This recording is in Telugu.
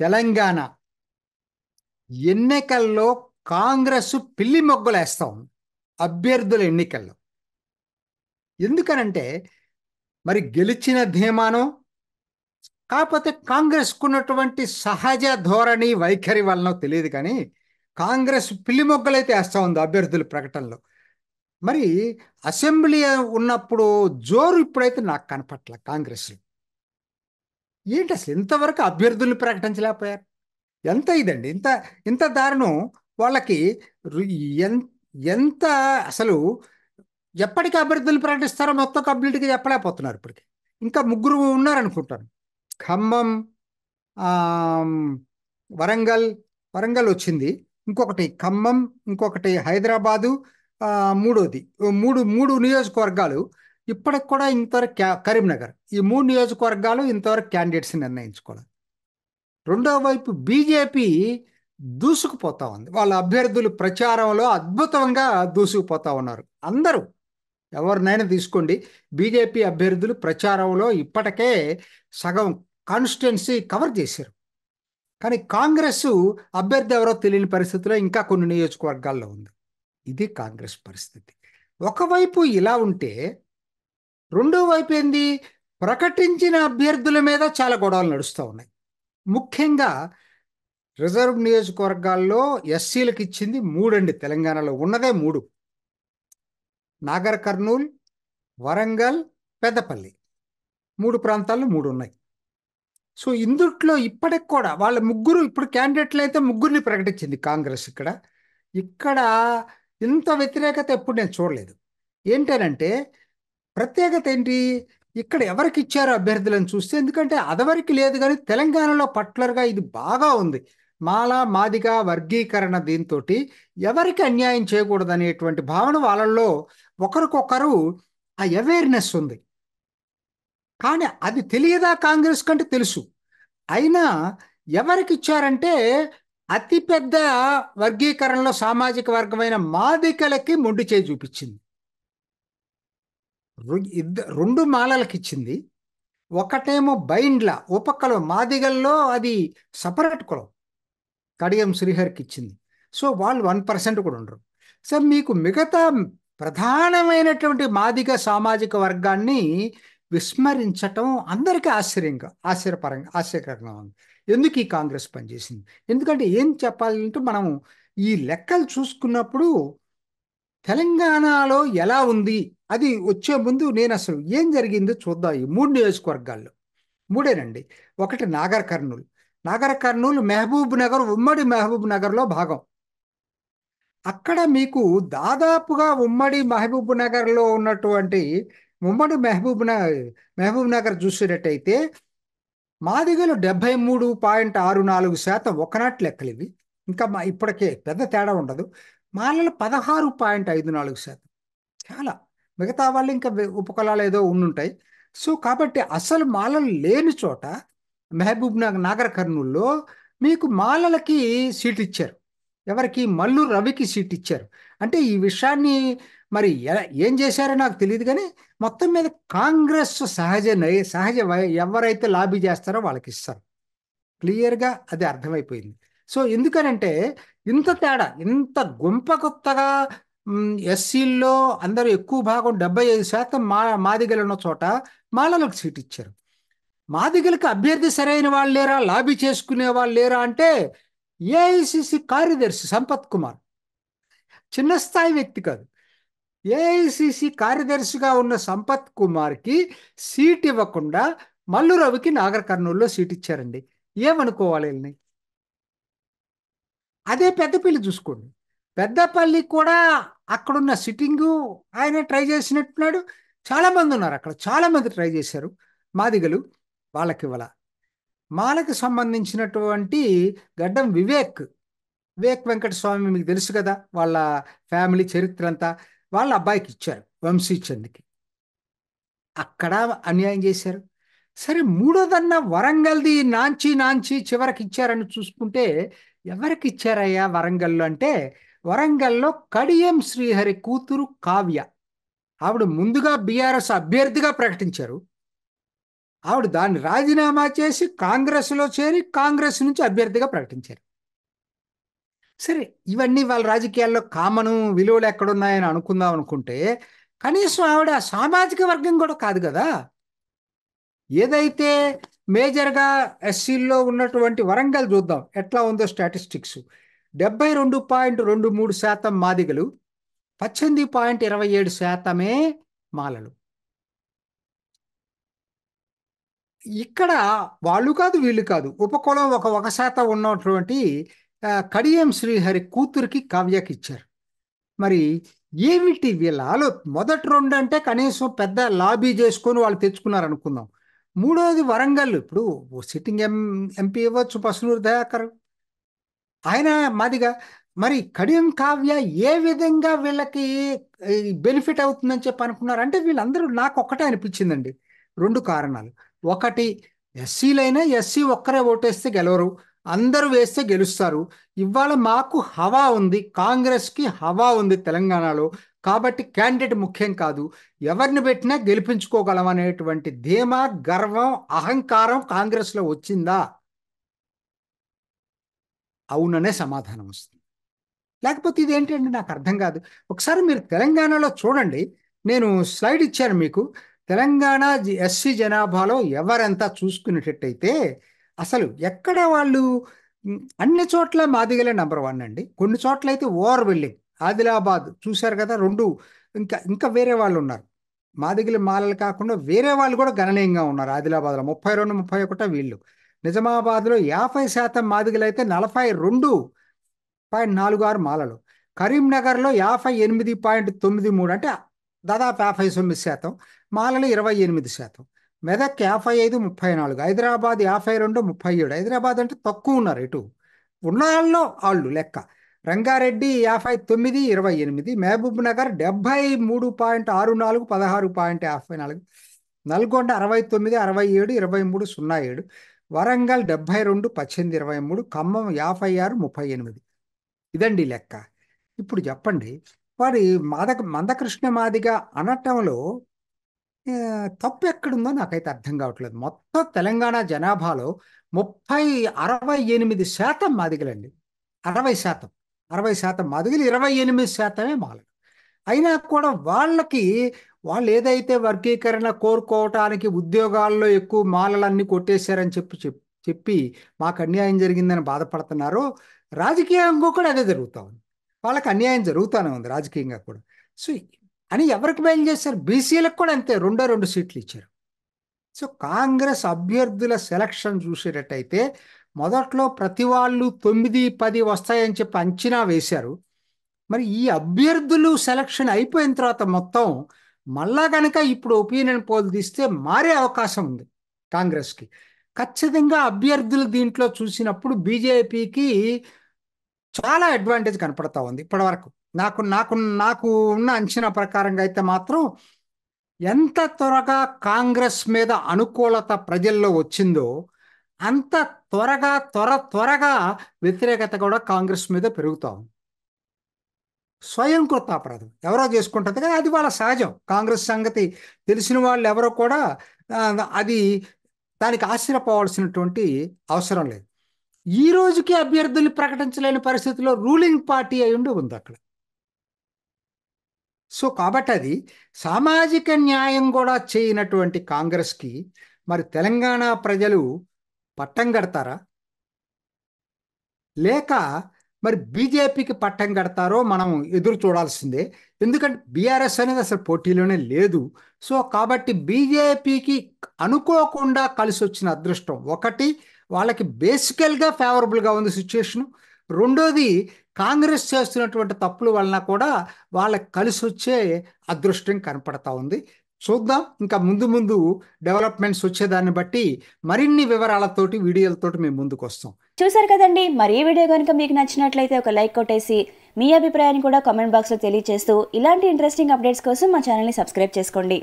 తెలంగాణ ఎన్నికల్లో కాంగ్రెస్ పిల్లి మొగ్గలేస్తాం అభ్యర్థుల ఎన్నికల్లో. ఎందుకనంటే మరి గెలిచిన ధీమానం, కాకపోతే కాంగ్రెస్కున్నటువంటి సహజ ధోరణి వైఖరి వలన తెలియదు కానీ కాంగ్రెస్ పిల్లి మొగ్గలైతే వేస్తా ఉంది అభ్యర్థుల ప్రకటనలో. మరి అసెంబ్లీ ఉన్నప్పుడు జోరు ఇప్పుడైతే నాకు కనపట్ల కాంగ్రెస్. ఏంటి అసలు ఇంతవరకు అభ్యర్థుల్ని ప్రకటించలేకపోయారు? ఎంత ఇదండి, ఇంత ఇంత దారుణం వాళ్ళకి. రు- ఎన్- ఎంత అసలు ఎప్పటికీ అభ్యర్థులు ప్రకటిస్తారో మొత్తం కంప్లీట్గా చెప్పలేకపోతున్నారు ఇప్పటికి. ఇంకా ముగ్గురు ఉన్నారనుకుంటాను. ఖమ్మం, ఆమ్, వరంగల్. వరంగల్ వచ్చింది. ఇంకొకటి ఖమ్మం, ఇంకొకటి హైదరాబాదు, మూడోది మూడు మూడు నియోజకవర్గాలు. ఇప్పటికి కూడా ఇంతవరకు కరీంనగర్. ఈ మూడు నియోజకవర్గాలు ఇంతవరకు క్యాండిడేట్స్ నిర్ణయించుకోవాలి. రెండో వైపు బీజేపీ దూసుకుపోతా ఉంది. వాళ్ళ అభ్యర్థులు ప్రచారంలో అద్భుతంగా దూసుకుపోతా ఉన్నారు. అందరూ ఎవరినైనా తీసుకోండి, బీజేపీ అభ్యర్థులు ప్రచారంలో ఇప్పటికే సగం కాన్స్టిట్యున్సీ కవర్ చేశారు. కానీ కాంగ్రెస్ అభ్యర్థి ఎవరో తెలియని పరిస్థితిలో ఇంకా కొన్ని నియోజకవర్గాల్లో ఉంది. ఇది కాంగ్రెస్ పరిస్థితి. ఒకవైపు ఇలా ఉంటే రెండో వైపు ఏంది, ప్రకటించిన అభ్యర్థుల మీద చాలా గొడవలు నడుస్తూ ఉన్నాయి. ముఖ్యంగా రిజర్వ్ నియోజకవర్గాల్లో ఎస్సీలకు ఇచ్చింది మూడండి. తెలంగాణలో ఉన్నదే మూడు: నాగర్ కర్నూల్, వరంగల్, పెద్దపల్లి. మూడు ప్రాంతాల్లో మూడు ఉన్నాయి. సో ఇందుట్లో ఇప్పటికి కూడా వాళ్ళ ముగ్గురు ఇప్పుడు క్యాండిడేట్లు అయితే ముగ్గురిని ప్రకటించింది కాంగ్రెస్. ఇక్కడ ఇక్కడ ఇంత వ్యతిరేకత ఎప్పుడు నేను చూడలేదు. ఏంటనంటే ప్రత్యేకత ఏంటి, ఇక్కడ ఎవరికి ఇచ్చారో అభ్యర్థులను చూస్తే, ఎందుకంటే అదవరికి లేదు కానీ తెలంగాణలో పర్టికులర్గా ఇది బాగా ఉంది. మాల మాదిగ వర్గీకరణ దీంతో ఎవరికి అన్యాయం చేయకూడదు అనేటువంటి భావన వాళ్ళల్లో ఒకరికొకరు ఆ అవేర్నెస్ ఉంది. కానీ అది తెలియదా కాంగ్రెస్ కంటే తెలుసు. అయినా ఎవరికి ఇచ్చారంటే అతిపెద్ద వర్గీకరణలో సామాజిక వర్గమైన మాదికలకి మొండి చేయి చూపించింది. రెండు మాలలకు ఇచ్చింది. ఒకటేమో బైండ్ల ఉపకులం మాదిగల్లో, అది సపరేట్ కులం, కడియం శ్రీహరికి ఇచ్చింది. సో వాళ్ళు 1% కూడా ఉండరు. సో మీకు మిగతా ప్రధానమైనటువంటి మాదిగ సామాజిక వర్గాన్ని విస్మరించటం అందరికీ ఆశ్చర్యకరంగా ఉంది. ఎందుకు ఈ కాంగ్రెస్ పనిచేసింది? ఎందుకంటే ఏం చెప్పాలంటే మనం ఈ లెక్కలు చూసుకున్నప్పుడు తెలంగాణలో ఎలా ఉంది అది వచ్చే ముందు నేను అసలు ఏం జరిగిందో చూద్దాం. ఈ మూడు నియోజకవర్గాల్లో మూడేనండి. ఒకటి నాగర్ కర్నూలు. నాగర్ కర్నూలు మహబూబ్ నగర్, ఉమ్మడి మహబూబ్ నగర్లో భాగం. అక్కడ మీకు దాదాపుగా ఉమ్మడి మహబూబ్ నగర్లో ఉన్నటువంటి ఉమ్మడి మహబూబ్ నగర్ చూసేటట్టయితే మాదిగలు 73.64%. ఒకనాటి లెక్కలు ఇవి. ఇంకా ఇప్పటికే పెద్ద తేడా ఉండదు. మాలలు 16.54%. చాలా. మిగతా వాళ్ళు ఇంకా ఉపకులాలు ఏదో ఉండుంటాయి. సో కాబట్టి అసలు మాలలు లేని చోట మహబూబ్ నగర్, నాగర్ కర్నూల్లో మీకు మాలలకి సీట్ ఇచ్చారు. ఎవరికి? మల్లు రవికి సీట్ ఇచ్చారు. అంటే ఈ విషయాన్ని మరి ఏం చేశారో నాకు తెలియదు కానీ మొత్తం మీద కాంగ్రెస్ ఎవరైతే లాబీ చేస్తారో వాళ్ళకి ఇస్తారు. క్లియర్గా అది అర్థమైపోయింది. సో ఎందుకనంటే ఇంత తేడా, ఇంత గుంపకొత్తగా ఎస్సీల్లో అందరూ ఎక్కువ భాగం 75% మాదిగలు ఉన్న చోట మాలలకు సీట్ ఇచ్చారు. మాదిగలకు అభ్యర్థి సరైన వాళ్ళు లేరా, లాబీ చేసుకునే వాళ్ళు లేరా అంటే ఏఐసిసి కార్యదర్శి సంపత్ కుమార్, చిన్న స్థాయి వ్యక్తి కాదు. ఏఐసిసి కార్యదర్శిగా ఉన్న సంపత్ కుమార్కి సీట్ ఇవ్వకుండా మల్లు రవికి నాగర్ కర్నూలులో సీట్ ఇచ్చారండి. ఏమనుకోవాలి వీళ్ళని? అదే పెద్దపల్లి చూసుకోండి. పెద్దపల్లి కూడా అక్కడున్న సిట్టింగు ఆయన ట్రై చేసినట్టున్నాడు. చాలామంది ఉన్నారు అక్కడ, చాలామంది ట్రై చేశారు మాదిగలు. వాళ్ళకి ఇవ్వాల. మాలకు సంబంధించినటువంటి గడ్డం వివేక్ వెంకటస్వామి మీకు తెలుసు కదా, వాళ్ళ ఫ్యామిలీ చరిత్ర అంతా. వాళ్ళ అబ్బాయికి ఇచ్చారు, వంశీచంద్కి. అక్కడ అన్యాయం చేశారు. సరే, మూడోదన్న వరంగల్ది నాంచి చివరికి ఇచ్చారని చూసుకుంటే ఎవరికి ఇచ్చారయ్యా వరంగల్లో అంటే, వరంగల్లో కడియం శ్రీహరి కూతురు కావ్య. ఆవిడ ముందుగా బీఆర్ఎస్ అభ్యర్థిగా ప్రకటించారు. ఆవిడ దాన్ని రాజీనామా చేసి కాంగ్రెస్లో చేరి కాంగ్రెస్ నుంచి అభ్యర్థిగా ప్రకటించారు. సరే, ఇవన్నీ వాళ్ళ రాజకీయాల్లో కామను విలువలు ఎక్కడున్నాయని అనుకుందాం అనుకుంటే, కనీసం ఆవిడ సామాజిక వర్గం కూడా కాదు కదా. ఏదైతే మేజర్గా ఎస్సీల్లో ఉన్నటువంటి వరంగల్ చూద్దాం ఎట్లా ఉందో స్టాటిస్టిక్స్. 72.23% మాదిగలు, 18.27% మాలలు. ఇక్కడ వాళ్ళు కాదు వీళ్ళు కాదు, ఉపకులం 1% ఉన్నటువంటి కడియం శ్రీహరి కూతురికి కావ్యకి ఇచ్చారు. మరి ఏమిటి వీళ్ళ మొదటి 2 అంటే కనీసం పెద్ద లాబీ చేసుకొని వాళ్ళు తెచ్చుకున్నారు అనుకుందాం. మూడోది వరంగల్, ఇప్పుడు సిట్టింగ్ ఎంపీ ఇవ్వచ్చు పసునూరు దయాకర్, ఆయన మాదిగా. మరి కడియం కావ్య ఏ విధంగా వీళ్ళకి బెనిఫిట్ అవుతుందని చెప్పి అనుకున్నారు అంటే, వీళ్ళందరూ నాకు ఒక్కటే అనిపించిందండి. 2 కారణాలు. ఒకటి, ఎస్సీలైనా ఎస్సీ ఒక్కరే ఓటేస్తే గెలవరు, అందరూ వేస్తే గెలుస్తారు. ఇవాళ మాకు హవా ఉంది, కాంగ్రెస్కి హవా ఉంది తెలంగాణలో, కాబట్టి క్యాండిడేట్ ముఖ్యం కాదు, ఎవరిని పెట్టినా గెలిపించుకోగలం అనేటువంటి ధీమా, గర్వం, అహంకారం కాంగ్రెస్లో వచ్చిందా? అవుననే సమాధానం వస్తుంది. లేకపోతే ఇదేంటండి నాకు అర్థం కాదు. ఒకసారి మీరు తెలంగాణలో చూడండి, నేను స్లైడ్ ఇచ్చాను మీకు. తెలంగాణ ఎస్సీ జనాభాలో ఎవరంతా చూసుకునేటట్టయితే అసలు ఎక్కడ వాళ్ళు అన్ని చోట్ల మాదిగలే నెంబర్ 1 అండి. కొన్ని చోట్ల అయితే ఓవర్ వెల్లింగ్. ఆదిలాబాద్ చూశారు కదా, 2. ఇంకా ఇంకా వేరే వాళ్ళు ఉన్నారు, మాదిగలు మాలలు కాకుండా వేరే వాళ్ళు కూడా గణనీయంగా ఉన్నారు. ఆదిలాబాద్లో 32, 31 వీళ్ళు. నిజామాబాద్లో 50% మాదిగలు అయితే 42.46 మాలలు. కరీంనగర్లో 58.93, అంటే దాదాపు 59%, మాలలు 28%. మెదక్ 55, 34. హైదరాబాద్ 52, 37. హైదరాబాద్ అంటే తక్కువ ఉన్నారు ఇటు ఉన్న వాళ్ళలో వాళ్ళు లెక్క. రంగారెడ్డి 59, 28. మహబూబ్ నగర్ 73.64, 16.54. నల్గొండ 69, 67, 23.07. వరంగల్ 72, 18, 23. ఖమ్మం 56, 38. ఇదండి లెక్క. ఇప్పుడు చెప్పండి, వాడి మందకృష్ణ మాదిగ అనటంలో తప్పు ఎక్కడుందో నాకైతే అర్థం కావట్లేదు. మొత్తం తెలంగాణ జనాభాలో 68% మాదిగలండి. 60%, 60% మాదిగలు, 28% మాలలు. అయినా కూడా వాళ్ళు ఏదైతే వర్గీకరణ కోరుకోవటానికి ఉద్యోగాల్లో ఎక్కువ మాలలన్నీ కొట్టేశారని చెప్పి మాకు అన్యాయం జరిగిందని బాధపడుతున్నారో, రాజకీయంగా కూడా అదే జరుగుతూ ఉంది. వాళ్ళకి అన్యాయం జరుగుతూనే ఉంది రాజకీయంగా కూడా. సో అని ఎవరికి బయలు చేశారు? బీసీలకు కూడా అంతే, 2 సీట్లు ఇచ్చారు. సో కాంగ్రెస్ అభ్యర్థుల సెలక్షన్ చూసేటట్టయితే మొదట్లో ప్రతి వాళ్ళు 9, 10 వస్తాయని చెప్పి అంచనా వేశారు. మరి ఈ అభ్యర్థులు సెలక్షన్ అయిపోయిన తర్వాత మొత్తం మళ్ళా కనుక ఇప్పుడు ఒపీనియన్ పోల్ తీస్తే మారే అవకాశం ఉంది కాంగ్రెస్కి. ఖచ్చితంగా అభ్యర్థులు దీంట్లో చూసినప్పుడు బీజేపీకి చాలా అడ్వాంటేజ్ కనపడతా ఉంది ఇప్పటివరకు. నాకు నాకు నాకు ఉన్న అంచనా ప్రకారంగా అయితే మాత్రం ఎంత త్వరగా కాంగ్రెస్ మీద అనుకూలత ప్రజల్లో వచ్చిందో అంత త్వరగా వ్యతిరేకత కూడా కాంగ్రెస్ మీద పెరుగుతా ఉంది. స్వయం కృతాపరాధం ఎవరో చేసుకుంటుంది కదా, అది వాళ్ళ సహజం. కాంగ్రెస్ సంగతి తెలిసిన వాళ్ళు ఎవరో కూడా అది దానికి ఆశ్చర్యపోవాల్సినటువంటి అవసరం లేదు. ఈ రోజుకి అభ్యర్థులు ప్రకటించలేని పరిస్థితిలో రూలింగ్ పార్టీ అయి ఉంది అక్కడ. సో కాబట్టి అది సామాజిక న్యాయం కూడా చేయనటువంటి కాంగ్రెస్కి మరి తెలంగాణ ప్రజలు పట్టం కడతారా, లేక మరి బీజేపీకి పట్టం కడతారో మనం ఎదురు చూడాల్సిందే. ఎందుకంటే బీఆర్ఎస్ అనేది అసలు పోటీలోనే లేదు. సో కాబట్టి బీజేపీకి అనుకోకుండా కలిసి వచ్చిన అదృష్టం ఒకటి, వాళ్ళకి బేసికల్గా ఫేవరబుల్గా ఉంది సిచ్యుయేషను. రెండోది, కాంగ్రెస్ చేస్తున్నటువంటి తప్పుల వలన కూడా వాళ్ళకి కలిసి వచ్చే అదృష్టం కనపడతా ఉంది. చూద్దాం, ఇంకా ముందు డెవలప్మెంట్స్ వచ్చేదాన్ని బట్టి మరిన్ని వివరాలతోటి వీడియోలతోటి మేము ముందుకు వస్తాం. చూసారు కదండి, మరి ఈ వీడియో కనుక మీకు నచ్చినట్లయితే ఒక లైక్ కొట్టేసి మీ అభిప్రాయాన్ని కూడా కామెంట్ బాక్స్లో తెలియజేస్తూ ఇలాంటి ఇంట్రెస్టింగ్ అప్డేట్స్ కోసం మా ఛానల్ని సబ్స్క్రైబ్ చేసుకోండి.